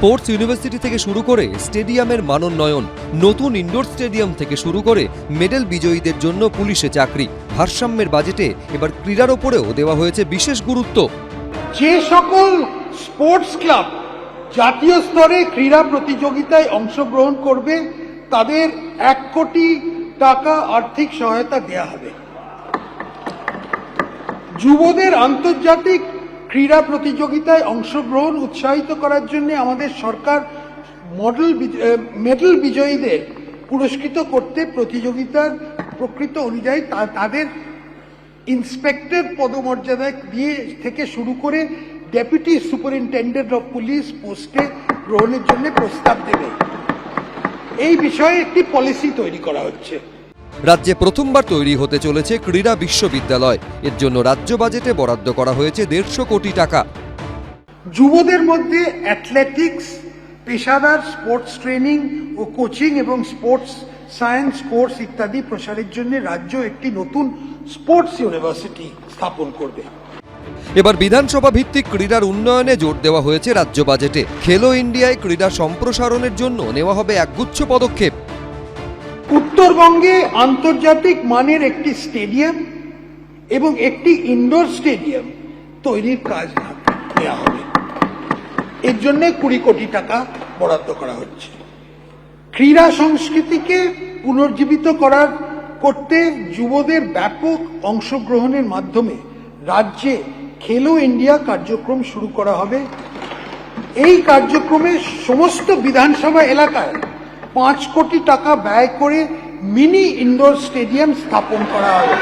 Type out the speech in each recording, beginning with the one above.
Sports university থেকে শুরু করে স্টেডিয়ামের মানোন্নয়ন, নতুন ইনডোর স্টেডিয়াম থেকে শুরু করে মেডেল বিজয়ীদের জন্য পুলিশে চাকরি, ভারসাম্যের বাজেটে এবার ক্রীড়ার ওপরেও দেওয়া হয়েছে বিশেষ গুরুত্ব। যে সকল স্পোর্টস ক্লাব জাতীয় স্তরে ক্রীড়া প্রতিযোগিতায় অংশগ্রহণ করবে তাদের 1 কোটি টাকা আর্থিক সহায়তা দেওয়া হবে। যুবদের আন্তর্জাতিক ক্রীড়া প্রতিযোগিতায় অংশগ্রহণ উৎসাহিত করার জন্য আমাদের সরকার মেডেল বিজয়ীদের পুরস্কৃত করতে প্রতিযোগিতার প্রকৃত অনুযায়ী তাদের ইন্সপেক্টর পদমর্যাদা দিয়ে থেকে শুরু করে ডেপুটি সুপারিনটেন্ডেন্ট অফ পুলিশ পোস্টে গ্রহণের জন্য প্রস্তাব দেবে। এই বিষয়ে একটি পলিসি তৈরি করা হচ্ছে। রাজ্যে প্রথমবার তৈরি হতে চলেছে ক্রীড়া বিশ্ববিদ্যালয়। এর জন্য রাজ্য বাজেটে বরাদ্দ করা হয়েছে 150 কোটি টাকা। যুবদের মধ্যে অ্যাথলেটিক্স, পেশাদার স্পোর্টস ট্রেনিং ও কোচিং এবং স্পোর্টস সায়েন্স কোর্স ইত্যাদি প্রসারের জন্য রাজ্য একটি নতুন স্পোর্টস ইউনিভার্সিটি স্থাপন করবে। এবার বিধানসভা ভিত্তিক ক্রীড়ার উন্নয়নে জোর দেওয়া হয়েছে রাজ্য বাজেটে। খেলো ইন্ডিয়ায় ক্রীড়া সম্প্রসারণের জন্য নেওয়া হবে একগুচ্ছ পদক্ষেপ। উত্তরবঙ্গে আন্তর্জাতিক মানের একটি স্টেডিয়াম এবং একটি ইনডোর স্টেডিয়াম তৈরির কাজ নেওয়া হবে। এর জন্য 20 কোটি টাকা বরাদ্দ করা হচ্ছে। ক্রীড়া সংস্কৃতিকে পুনর্জীবিত করতে যুবদের ব্যাপক অংশগ্রহণের মাধ্যমে রাজ্যে খেলো ইন্ডিয়া কার্যক্রম শুরু করা হবে। এই কার্যক্রমে সমস্ত বিধানসভা এলাকায় 5 কোটি টাকা ব্যয় করে মিনি ইনডোর স্টেডিয়াম স্থাপন করা হবে।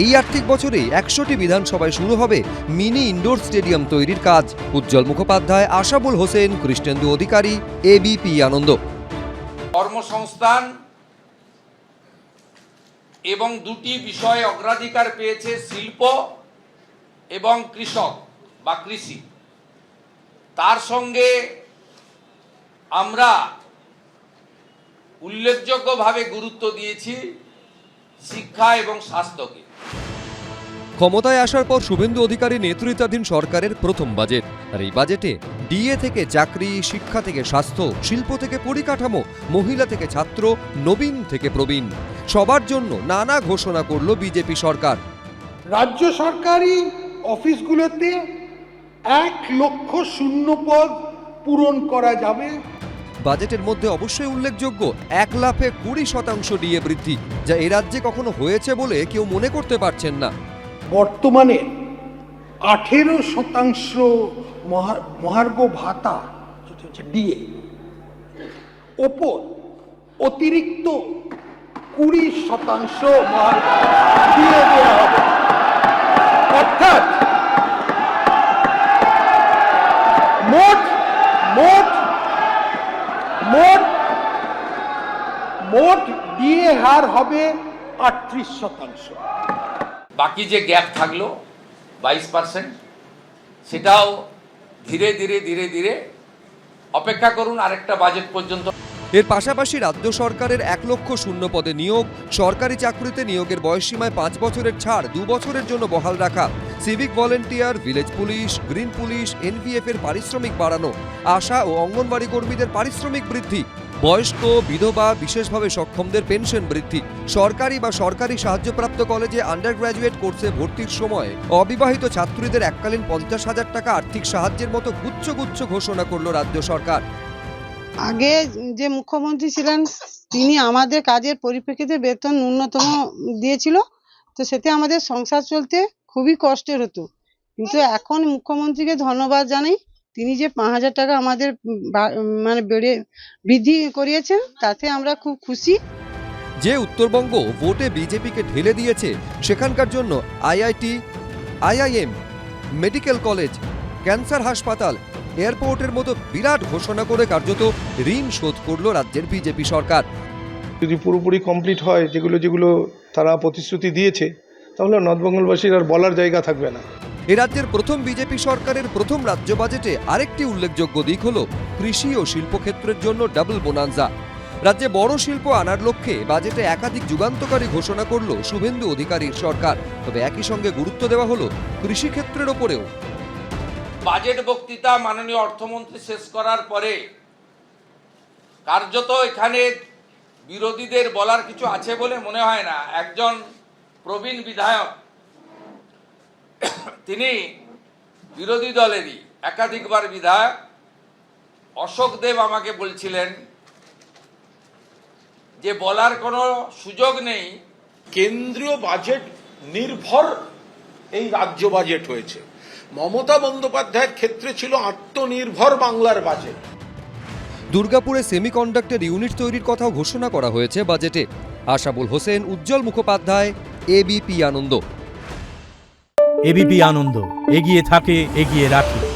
এই আর্থিক বছরে 100টি বিধানসভায় শুরু হবে মিনি ইনডোর স্টেডিয়াম তৈরির কাজ। উজ্জ্বল মুখোপাধ্যায়, আশাবুল হোসেন, কৃষ্ণেন্দু অধিকারী, এবিপি আনন্দ। কর্মসংস্থান এবং 2টি বিষয়ে অগ্রাধিকার পেয়েছে শিল্প এবং কৃষক বা কৃষি। তার সঙ্গে আমরা উল্লেখযোগ্যভাবে গুরুত্ব দিয়েছি শিক্ষা এবং স্বাস্থ্যকে। ক্ষমতায় আসার পর শুভেন্দু অধিকারী নেতৃত্বাধীন সরকারের প্রথম বাজেট। আর এই বাজেটে ডিএ থেকে চাকরি, শিক্ষা থেকে স্বাস্থ্য, শিল্প থেকে পরিকাঠামো, মহিলা থেকে ছাত্র, নবীন থেকে প্রবীণ, সবার জন্য নানা ঘোষণা করল বিজেপি সরকার। রাজ্য সরকারি অফিসগুলোতে 1 লক্ষ শূন্য পদ পূরণ করা যাবে। বাজেটের মধ্যে অবশ্যই উল্লেখযোগ্য 1 লাফে 20% ডিএ বৃদ্ধি, যা এ রাজ্যে কখনো হয়েছে বলে কেউ মনে করতে পারছেন না। বর্তমানে 18% মহার্ঘ ভাতা ডিএ ওপর অতিরিক্ত 20% মহার্ঘ ডিএ দেওয়া হবে। অর্থাৎ মোট ডিএ হার হবে 38%। বাকি যে গ্যাপ থাকলো 22%, সেটাও ধীরে ধীরে অপেক্ষা করুন আরেকটা বাজেট পর্যন্ত। এর পাশাপাশি রাজ্য সরকারের 1 লক্ষ শূন্য পদে নিয়োগ, সরকারি চাকরিতে নিয়োগের বয়সসীমায় 5 বছরের ছাড় 2 বছরের জন্য বহাল রাখা, civic volunteer, village police, green police, NVF এর পারিশ্রমিক বাড়ানো, আশা ও অঙ্গনবাড়ি কর্মীদের পারিশ্রমিক বৃদ্ধি, বয়স্ক, বিধবা, বিশেষভাবে সক্ষমদের পেনশন বৃদ্ধি, সরকারি বা সরকারি সাহায্যপ্রাপ্ত কলেজে আন্ডার গ্র্যাজুয়েট কোর্সে ভর্তির সময় অবিবাহিত ছাত্রীদের এককালীন 50,000 টাকা আর্থিক সাহায্যের মতো গুচ্ছ ঘোষণা করল রাজ্য সরকার। আগে যে মুখ্যমন্ত্রী ছিলেন তিনি আমাদের কাজের পরিপ্রেক্ষিতে বেতন ন্যূনতম দিয়েছিল, তো সেতে আমাদের সংসার চলতে খুবই কষ্টের হতো। কিন্তু এখন মুখ্যমন্ত্রীকে ধন্যবাদ জানাই, তিনি যে 5,000 টাকা আমাদের মানে বৃদ্ধি করিয়েছেন, তাতে আমরা খুব খুশি। যে উত্তরবঙ্গ ভোটে বিজেপিকে ঢেলে দিয়েছে, সেখানকার জন্য IIT, IIM, medical college, cancer হাসপাতাল, এয়ারপোর্টের মতো বিরাট ঘোষণা করে কার্যত ঋণ শোধ করল রাজ্যের বিজেপি সরকার। যদি পুরোপুরি কমপ্লিট হয় যেগুলো তারা প্রতিশ্রুতি দিয়েছে, তাহলে নর্থ বেঙ্গলবাসীর আর বলার জায়গা থাকবে না। এ রাজ্যের প্রথম বিজেপি সরকারের প্রথম রাজ্য বাজেটে আরেকটি উল্লেখযোগ্য দিক হল কৃষি ও শিল্পক্ষেত্রের জন্য ডাবল বোনান্সা। রাজ্যে বড় শিল্প আনার লক্ষ্যে বাজেটে একাধিক যুগান্তকারী ঘোষণা করল শুভেন্দু অধিকারীর সরকার। তবে একই সঙ্গে গুরুত্ব দেওয়া হলো কৃষিক্ষেত্রের ওপরেও। বাজেট বক্তৃতা মাননীয় অর্থমন্ত্রী শেষ করার পরে কার্যত এখানে বিরোধীদের বলার কিছু আছে বলে মনে হয় না। একজন প্রবীণ বিধায়ক, তিনি বিরোধী দলেরই একাধিকবার বিধায়ক, অশোক দেব আমাকে বলছিলেন যে বলার কোনো সুযোগ নেই। কেন্দ্রীয় বাজেট নির্ভর এই রাজ্য বাজেট হয়েছে। মমতা বন্দ্যোপাধ্যায়ের ক্ষেত্রে ছিল আত্মনির্ভর বাংলার বাজেট। দুর্গাপুরে সেমিকন্ডাক্টর ইউনিট তৈরির কথাও ঘোষণা করা হয়েছে বাজেটে। আশাবুল হোসেন, উজ্জ্বল মুখোপাধ্যায়, এবিপি আনন্দ। এবিপি আনন্দ, এগিয়ে থাকে, এগিয়ে রাখে।